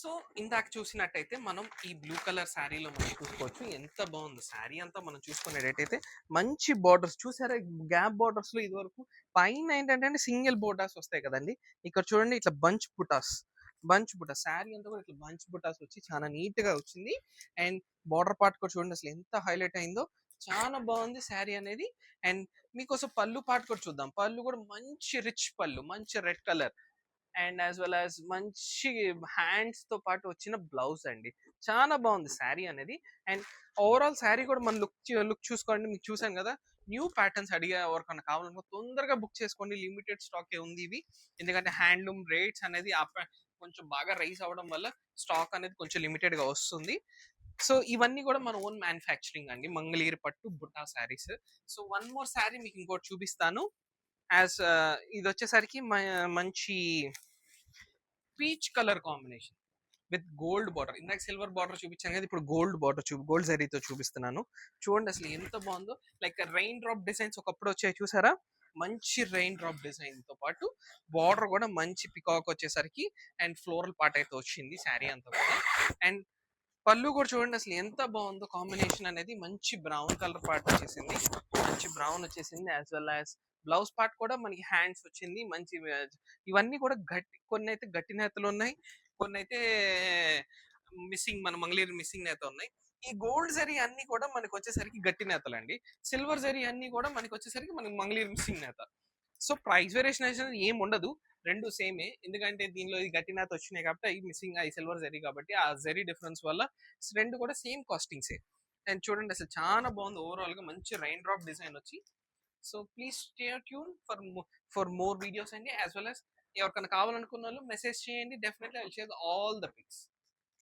so ఇందాక చూసినట్టయితే మనం ఈ బ్లూ కలర్ శారీలో మనం చూసుకోవచ్చు ఎంత బాగుంది శారీ అంతా మనం చూసుకునేటట్టయితే మంచి బార్డర్స్ చూసారా గ్యాప్ బార్డర్స్ లో ఇది వరకు పైన ఏంటంటే సింగిల్ బోర్డర్స్ వస్తాయి కదండి ఇక్కడ చూడండి ఇట్లా బంచ్ బుటాస్ శారీ అంతా కూడా ఇట్లా బంచ్ బుటాస్ వచ్చి చాలా నీట్ గా వచ్చింది అండ్ బార్డర్ పార్ట్ కూడా చూడండి అసలు ఎంత హైలైట్ అయిందో చాలా బాగుంది శారీ అనేది అండ్ మీకోసం పళ్ళు పార్ట్ కూడా చూద్దాం పళ్ళు కూడా మంచి రిచ్ పళ్ళు మంచి red colour and as well as మంచి హ్యాండ్స్ తో పాటు వచ్చిన బ్లౌజ్ అండి చాలా బాగుంది శారీ అనేది అండ్ ఓవరాల్ శారీ కూడా మన లుక్ చూసుకోండి మీకు చూసాను కదా న్యూ ప్యాటర్న్స్ అడిగే ఎవరికన్నా కావాలనుకో తొందరగా బుక్ చేసుకోండి లిమిటెడ్ స్టాక్ ఉంది ఇవి ఎందుకంటే హ్యాండ్లూమ్ రేట్స్ అనేది కొంచెం బాగా రైజ్ అవ్వడం వల్ల స్టాక్ అనేది కొంచెం లిమిటెడ్ గా వస్తుంది సో ఇవన్నీ కూడా మన ఓన్ మ్యానుఫ్యాక్చరింగ్ అండి మంగళగిరి పట్టు బుట్టా saris so one more sari మీకు ఇంకోటి చూపిస్తాను యాజ్ ఇది వచ్చేసరికి మంచి peach colour combination with gold border ఇందాక సిల్వర్ బార్డర్ చూపించాను కదా ఇప్పుడు గోల్డ్ బార్డర్ గోల్డ్ జరీతో చూపిస్తున్నాను చూడండి అసలు ఎంత బాగుందో లైక్ రెయిన్ డ్రాప్ డిజైన్స్ ఒకప్పుడు వచ్చాయి చూసారా మంచి రెయిన్ డ్రాప్ డిజైన్ తో పాటు బార్డర్ కూడా మంచి పికాక్ వచ్చేసరికి అండ్ ఫ్లోరల్ పార్ట్ అయితే వచ్చింది శారీ అంతా కూడా అండ్ పళ్ళు కూడా చూడండి అసలు ఎంత బాగుందో కాంబినేషన్ అనేది మంచి బ్రౌన్ కలర్ పార్ట్ వచ్చేసింది మంచి బ్రౌన్ వచ్చేసింది as well as blouse part కూడా మనకి హ్యాండ్స్ వచ్చింది మంచి ఇవన్నీ కూడా కొన్ని అయితే గట్టి నేతలు ఉన్నాయి కొన్ని అయితే మిస్సింగ్ మన మంగళగిరి మిస్సింగ్ నేత ఉన్నాయి ఈ గోల్డ్ జరీ అన్ని కూడా మనకి వచ్చేసరికి గట్టి నేతలు అండి సిల్వర్ జరీ అన్ని కూడా మనకి వచ్చేసరికి మనకి మంగళగిరి మిస్సింగ్ నేత సో ప్రైస్ వేరియేషన్ అనేది ఏం ఉండదు రెండు సేమే ఎందుకంటే దీనిలో ఈ గట్టి నేత వచ్చినాయి కాబట్టి అవి మిస్సింగ్ అవి సిల్వర్ జరీ కాబట్టి ఆ జరీ డిఫరెన్స్ వల్ల రెండు కూడా సేమ్ కాస్టింగ్సే అండ్ చూడండి అసలు చాలా బాగుంది ఓవరాల్ గా మంచి రైన్ డ్రాప్ డిజైన్ వచ్చి so please stay tuned for more videos అండి యాజ్ వెల్ యాజ్ ఎవరికైనా కావాలనుకున్న వాళ్ళు మెసేజ్ చేయండి definitely I will share all the pics